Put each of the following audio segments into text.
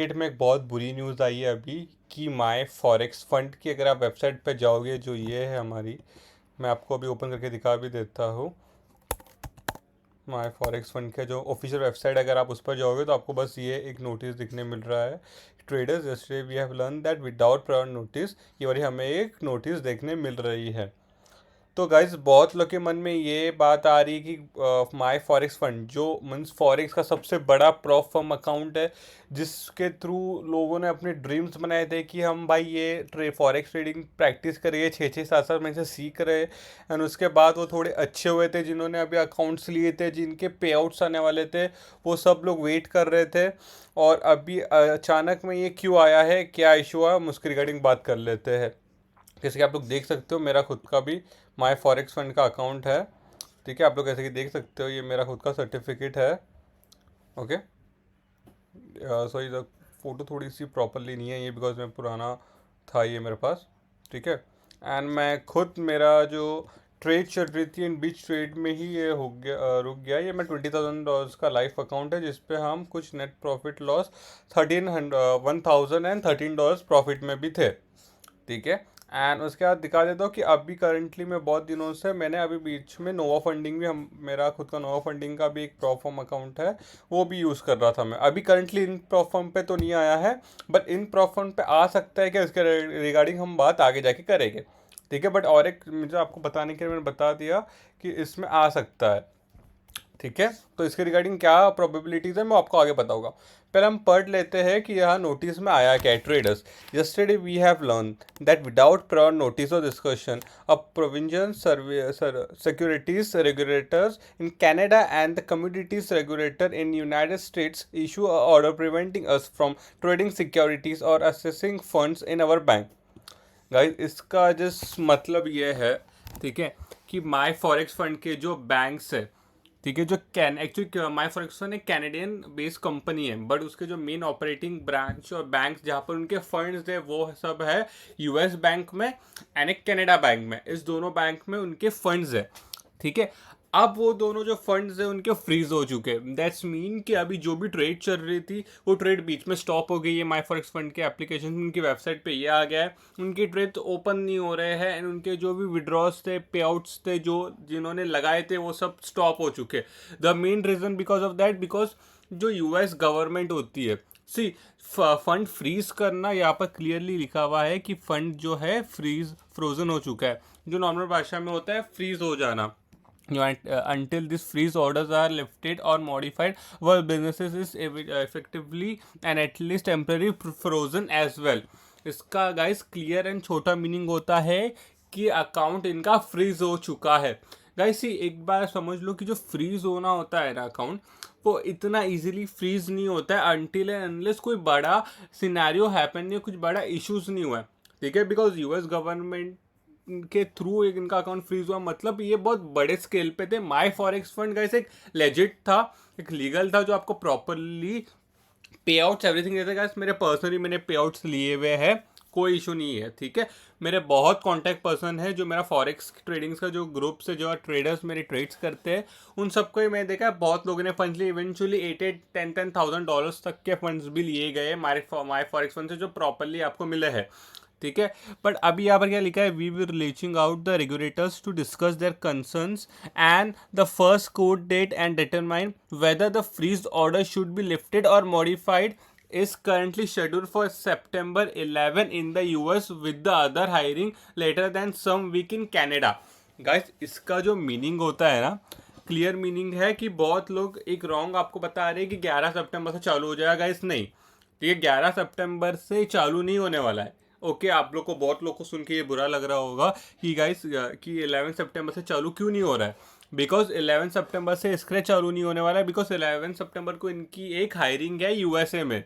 Market में एक बहुत बुरी न्यूज़ आई है अभी कि माय फॉरेक्स फंड की अगर आप वेबसाइट पे जाओगे, जो ये है हमारी, मैं आपको अभी ओपन करके दिखा भी देता हूँ। माय फॉरेक्स फंड का जो ऑफिशियल वेबसाइट, अगर आप उस पर जाओगे तो आपको बस ये एक नोटिस दिखने मिल रहा है। Traders yesterday we have learn that without prior notice, ये वाली हमें एक नोटिस देखने मिल रही है। तो गाइज बहुत लोग के मन में ये बात आ रही है कि माय फॉरेक्स फंड जो मीन्स फॉरेक्स का सबसे बड़ा प्रॉप फर्म अकाउंट है, जिसके थ्रू लोगों ने अपने ड्रीम्स बनाए थे कि हम भाई ये फॉरेक्स ट्रेडिंग प्रैक्टिस करिए, 6-6 7-7 महीने से सीख रहे। एंड उसके बाद वो थोड़े अच्छे हुए थे जिन्होंने अभी अकाउंट्स लिए थे, जिनके पे आउट्स आने वाले थे, वो सब लोग वेट कर रहे थे। और अभी अचानक में ये क्यों आया है, क्या इशू है, हम उसके रिगार्डिंग बात कर लेते हैं। जैसे कि आप लोग देख सकते हो, मेरा खुद का भी माय फॉरेक्स फंड का अकाउंट है। ठीक है, आप लोग जैसे कि देख सकते हो, ये मेरा खुद का सर्टिफिकेट है। ओके, सॉरी द फोटो थोड़ी सी प्रॉपरली नहीं है ये, बिकॉज मैं पुराना था ये मेरे पास। ठीक है, एंड मैं खुद, मेरा जो ट्रेड चल रही थी इन बीच ट्रेड में ही ये हो गया, रुक गया। ये मैं $20,000 का लाइफ अकाउंट है, जिसपे हम कुछ नेट प्रॉफिट लॉस 1,013 प्रॉफिट में भी थे। ठीक है, एंड उसके बाद दिखा देता हूँ कि अभी करंटली मैं बहुत दिनों से, मैंने अभी बीच में नोवा फंडिंग भी, हम मेरा खुद का नोवा फंडिंग का भी एक प्रॉफॉर्म अकाउंट है, वो भी यूज़ कर रहा था मैं। अभी करंटली इन प्रॉफॉर्म पे तो नहीं आया है, बट इन प्रॉफॉर्म पे आ सकता है कि इसके रिगार्डिंग हम बात आगे जाके करेंगे। ठीक है, बट और एक मुझे आपको बताने के लिए मैंने बता दिया कि इसमें आ सकता है। ठीक है, तो इसके रिगार्डिंग क्या प्रोबेबिलिटीज़ है मैं आपको आगे बताऊंगा। पहले हम पढ़ लेते हैं कि यहाँ नोटिस में आया क्या है। Traders, yesterday we have learned that without prior notice or discussion, a provincial securities regulators in Canada and the commodities regulator in United States issue a order preventing us from trading securities or accessing funds in our bank. Guys, इसका जिस मतलब ये है, ठीक है, कि my forex fund के जो बैंक्स है, ठीक है, जो can actually my forex fund एक कैनेडियन बेस्ड कंपनी है, बट उसके जो मेन ऑपरेटिंग ब्रांच और बैंक जहाँ पर उनके फंड्स है वो सब है यूएस बैंक में एंड एक कनाडा बैंक में। इस दोनों बैंक में उनके फंड्स है। ठीक है, अब वो दोनों जो फंड्स है उनके फ्रीज हो चुके हैं। दैट्स मीन कि अभी जो भी ट्रेड चल रही थी वो ट्रेड बीच में स्टॉप हो गई है। माय फॉरेक्स फंड के एप्लीकेशन, उनकी वेबसाइट पे ये आ गया है, उनके ट्रेड तो ओपन नहीं हो रहे हैं एंड उनके जो भी विड्रॉज थे, पे आउट्स थे जो जिन्होंने लगाए थे, वो सब स्टॉप हो चुके। The main reason because of that, because जो यूएस गवर्नमेंट होती है, सी फंड फ्रीज करना, यहाँ पर क्लियरली लिखा हुआ है कि फंड जो है फ्रोजन हो चुका है, जो नॉर्मल भाषा में होता है फ्रीज हो जाना। Until this freeze orders are lifted or modified, while businesses is effectively and at least temporary frozen as well. इसका गाइस क्लियर एंड छोटा मीनिंग होता है कि अकाउंट इनका फ्रीज हो चुका है। गाइस एक बार समझ लो कि जो फ्रीज होना होता है ना अकाउंट, वो इतना इजीली फ्रीज नहीं होता है अनटिल एंड अनलेस कोई बड़ा सिनेरियो हैपन नहीं, कुछ बड़ा इश्यूज नहीं हुआ है। ठीक है, बिकॉज यूएस गवर्नमेंट के थ्रू एक इनका अकाउंट फ्रीज हुआ, मतलब ये बहुत बड़े स्केल पे थे। माय फॉरेक्स फंड गाइस एक लेजिट था, एक लीगल था, जो आपको प्रॉपरली पे आउट्स एवरीथिंग देते गाइस। मेरे पर्सनली मैंने पे आउट्स लिए हुए हैं, कोई इशू नहीं है। ठीक है, मेरे बहुत कॉन्टैक्ट पर्सन है जो मेरा फॉरेक्स ट्रेडिंग्स का जो ग्रुप से जो ट्रेडर्स मेरे ट्रेड्स करते हैं, उन सबको ही मैंने देखा है। बहुत लोगों ने फंड्स लिए, इवेंचुअली 8-10,000 डॉलर्स तक के फंड्स भी लिए गए माय फॉरेक्स फंड से, जो प्रॉपरली आपको मिले हैं। ठीक है, बट अभी यहाँ पर क्या लिखा है, we will reaching out the regulators to discuss their concerns and the first court date and determine whether the freeze order should be lifted or modified is currently scheduled for September 11 in the US with the other hiring later than some week in Canada. Guys, इसका जो meaning होता है ना, clear meaning है कि बहुत लोग एक रॉन्ग आपको बता रहे हैं कि 11 सितंबर से चालू हो जाएगा। इस नहीं, ठीक है, 11 सितंबर से चालू नहीं होने वाला है। ओके, आप लोग को, बहुत लोग को सुन के ये बुरा लग रहा होगा कि गाइस कि 11 सितंबर से चालू क्यों नहीं हो रहा है। बिकॉज 11 सितंबर से इसके चालू नहीं होने वाला है, बिकॉज 11 सितंबर को इनकी एक हायरिंग है यूएसए में।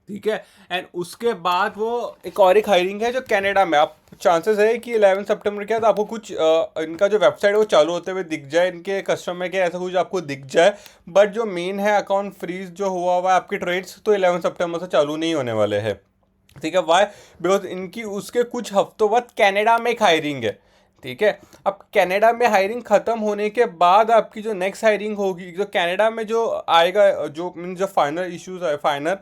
ठीक है, एंड उसके बाद वो एक और एक हायरिंग है जो कनाडा में। आप चांसेस है कि 11 सितंबर के बाद आपको कुछ इनका जो वेबसाइट है वो चालू होते हुए दिख जाए, इनके कस्टमर के ऐसा कुछ आपको दिख जाए। बट जो मेन है अकाउंट फ्रीज जो हुआ हुआ है आपके ट्रेड्स, तो 11 सितंबर से चालू नहीं होने वाले हैं। ठीक है, वाई, बिकॉज इनकी उसके कुछ हफ्तों बाद कनाडा में एक हायरिंग है। ठीक है, अब कनाडा में हायरिंग खत्म होने के बाद आपकी जो नेक्स्ट हायरिंग होगी, जो कनाडा में जो आएगा, जो मीन जो फाइनल इश्यूज है, फाइनल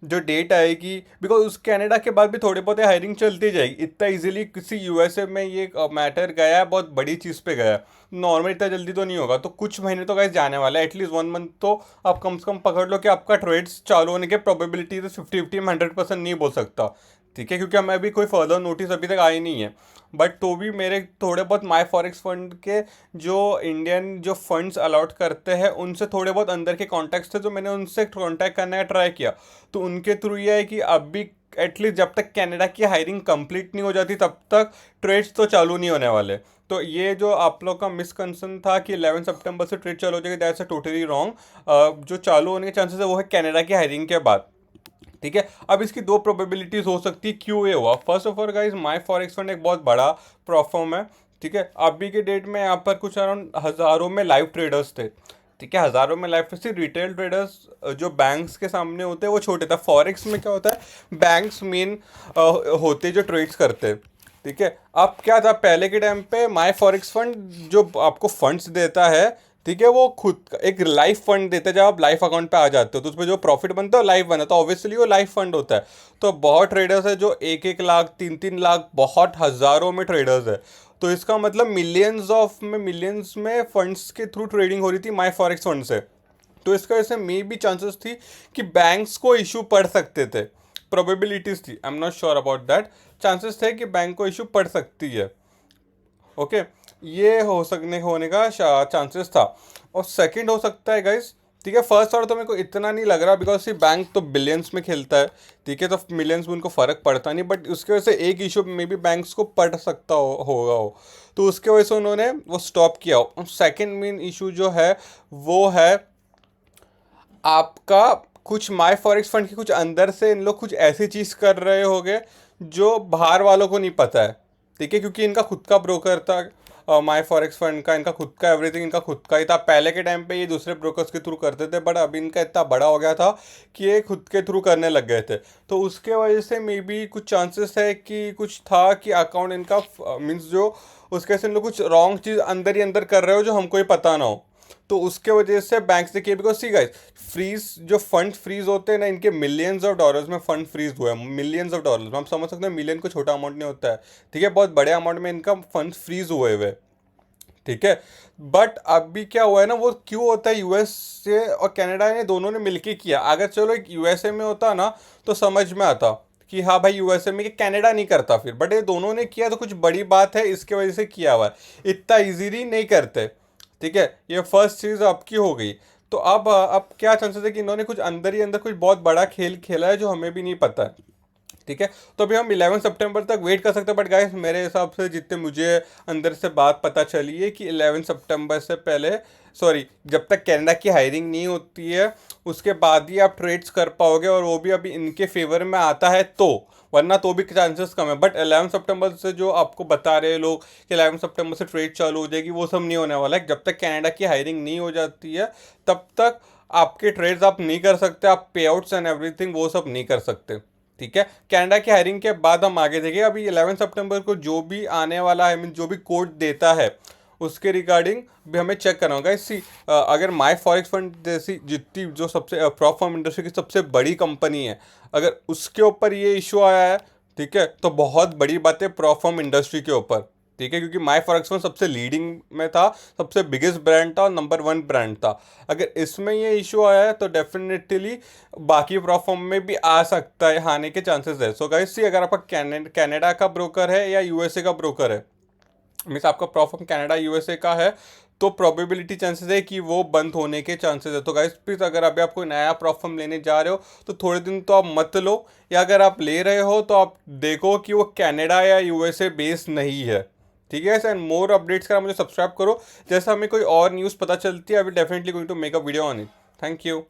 जो डेट आएगी, बिकॉज उस कनाडा के बाद भी थोड़े बहुत हायरिंग चलती जाएगी। इतना इजीली किसी यूएसए में ये मैटर गया है, बहुत बड़ी चीज़ पे गया है, नॉर्मल इतना जल्दी तो नहीं होगा। तो कुछ महीने तो गाइस जाने वाला है, एटलीस्ट 1 मंथ तो आप कम से कम पकड़ लो कि आपका ट्रेड्स चालू होने के प्रोबेबिलिटी तो 50-50 में 100% नहीं बोल सकता, ठीक है, क्योंकि हमें अभी कोई फर्दर नोटिस अभी तक आई नहीं है। बट तो भी मेरे थोड़े बहुत माई फॉरेक्स फंड के जो इंडियन जो फंड्स अलाउट करते हैं उनसे थोड़े बहुत अंदर के कॉन्टैक्ट्स थे, जो मैंने उनसे कॉन्टैक्ट करने का ट्राई किया। तो उनके थ्रू ये है कि अब भी एटलीस्ट जब तक कनाडा की हायरिंग कंप्लीट नहीं हो जाती तब तक ट्रेड्स तो चालू नहीं होने वाले। तो ये जो आप लोग का मिसकंसेप्शन था कि 11 सितंबर से ट्रेड चालू हो जाएगी, दैट्स अ टोटली रॉन्ग। जो चालू होने के चांसेस है वो है कनाडा की हायरिंग के बाद, ठीक है। अब इसकी दो प्रोबेबिलिटीज हो सकती है क्यों ये हुआ। First of all guys, my forex fund एक बहुत बड़ा प्रोफॉर्म है, ठीक है। अभी के डेट में यहाँ पर कुछ अराउंड हज़ारों में लाइव ट्रेडर्स थे, ठीक है, हज़ारों में लाइव। सिर्फ रिटेल ट्रेडर्स जो बैंक्स के सामने होते हैं वो छोटे था। फॉरेक्स में क्या होता है, बैंक्स मेन होते जो ट्रेड्स करते हैं, ठीक है। अब क्या था पहले के टाइम पे, माई फॉरेक्स फंड जो आपको फंड्स देता है, ठीक है, वो खुद एक लाइफ फंड देता है। जब आप लाइफ अकाउंट पे आ जाते हो तो उसमें जो प्रॉफिट बनता है वो लाइफ बना, तो ऑब्वियसली वो लाइफ फंड होता है। तो बहुत ट्रेडर्स है जो 1-1 लाख 3-3 लाख, बहुत हज़ारों में ट्रेडर्स है। तो इसका मतलब मिलियंस में फंड्स के थ्रू ट्रेडिंग हो रही थी माई फॉरेक्स फंड से। तो इसका वजह से मे भी चांसेस थी कि बैंक्स को इशू पड़ सकते थे, प्रोबेबिलिटीज थी, I am not sure about that. Chances थे कि बैंक को इशू पड़ सकती है, ओके। ये हो सकने होने का चांसेस था। और सेकंड हो सकता है गाइस, ठीक है, फर्स्ट और तो मेरे को इतना नहीं लग रहा, बिकॉज सी बैंक तो बिलियंस में खेलता है, ठीक है, तो मिलियंस में उनको फ़र्क पड़ता नहीं। बट उसकी वजह से एक इशू मे बी बैंक्स को पड़ सकता होगा हो, तो उसके वजह से उन्होंने वो स्टॉप किया हो। सेकेंड मेन इशू जो है वो है आपका कुछ माई फॉरेक्स फंड के कुछ अंदर से इन लोग कुछ ऐसी चीज़ कर रहे होंगे जो बाहर वालों को नहीं पता है, ठीक है, क्योंकि इनका खुद का ब्रोकर था माई फॉरेक्स फंड का, इनका खुद का एवरीथिंग इनका खुद का ही था। पहले के टाइम पे ये दूसरे ब्रोकर्स के थ्रू करते थे, बट अभी इनका इतना बड़ा हो गया था कि ये खुद के थ्रू करने लग गए थे। तो उसके वजह से मे बी कुछ चांसेस है कि कुछ था कि अकाउंट इनका मीन्स जो उसके से इन लोग कुछ रॉन्ग चीज़ अंदर ही अंदर कर रहे हो जो हमको ही पता ना हो। तो उसके वजह से बैंक से किए, बिकॉज सी गाइस, फ्रीज जो फंड फ्रीज होते हैं ना, इनके मिलियंस ऑफ डॉलर्स में फंड फ्रीज हुआ है, मिलियंस ऑफ डॉलर्स में। हम समझ सकते हैं मिलियन को छोटा अमाउंट नहीं होता है, ठीक है, बहुत बड़े अमाउंट में इनका फंड फ्रीज हुए हुए, ठीक है। बट अभी क्या हुआ है ना, वो क्यों होता है, यूएसए और कनाडा ने दोनों ने मिलके किया। अगर चलो एक यूएसए में होता ना तो समझ में आता कि हाँ भाई यूएसए में, कि कनाडा नहीं करता फिर, बट ये दोनों ने किया तो कुछ बड़ी बात है, इसके वजह से किया हुआ है, इतना इजीली नहीं करते, ठीक है। ये फर्स्ट चीज़ आपकी हो गई। तो अब क्या चांसेस है कि इन्होंने कुछ अंदर ही अंदर कुछ बहुत बड़ा खेल खेला है जो हमें भी नहीं पता है, ठीक है। तो अभी हम 11 सितंबर तक वेट कर सकते हैं, बट गाइस मेरे हिसाब से जितने मुझे अंदर से बात पता चली है कि 11 सितंबर से पहले, सॉरी, जब तक कनाडा की हायरिंग नहीं होती है उसके बाद ही आप ट्रेड्स कर पाओगे, और वो भी अभी इनके फेवर में आता है तो, वरना तो भी चांसेस कम है। बट 11 सितंबर से जो आपको बता रहे हैं लोग कि 11 सितंबर से ट्रेड चालू हो जाएगी, वो सब नहीं होने वाला है। जब तक कनाडा की हायरिंग नहीं हो जाती है तब तक आपके ट्रेड्स आप नहीं कर सकते, आप पे आउट्स एंड एवरीथिंग वो सब नहीं कर सकते, ठीक है। कनाडा की हायरिंग के बाद हम आगे देखेंगे। अभी 11 सितंबर को जो भी आने वाला है, मीन जो भी कोड देता है उसके रिगार्डिंग भी हमें चेक करना होगा। इसी अगर माई फॉरेक्स फंड जैसी जितनी जो सबसे प्रॉप फॉर्म इंडस्ट्री की सबसे बड़ी कंपनी है, अगर उसके ऊपर ये इशू आया है, ठीक है, तो बहुत बड़ी बात है प्रॉप फॉर्म इंडस्ट्री के ऊपर, ठीक है, क्योंकि माई फॉरेक्स फंड सबसे लीडिंग में था, सबसे बिगेस्ट ब्रांड था और नंबर 1 ब्रांड था। अगर इसमें ये इशू आया है तो डेफिनेटली बाकी प्लेटफॉर्म में भी आ सकता है, आने के चांसेस है। सो गाइस सी, अगर आपका कनाडा का ब्रोकर है या यूएसए का ब्रोकर है, मीन्स आपका प्लेटफॉर्म कनाडा यूएसए का है, तो प्रोबेबिलिटी चांसेस है कि वो बंद होने के चांसेस है। तो गाइस प्लीज़, अगर अभी आप कोई नया प्लेटफॉर्म लेने जा रहे हो तो थोड़े दिन तो आप मत लो, या अगर आप ले रहे हो तो आप देखो कि वो कनाडा या यूएसए बेस नहीं है, ठीक है। एंड मोर अपडेट्स का मुझे सब्सक्राइब करो, जैसा हमें कोई और न्यूज़ पता चलती है I will definitely going to make a video on it. Thank you.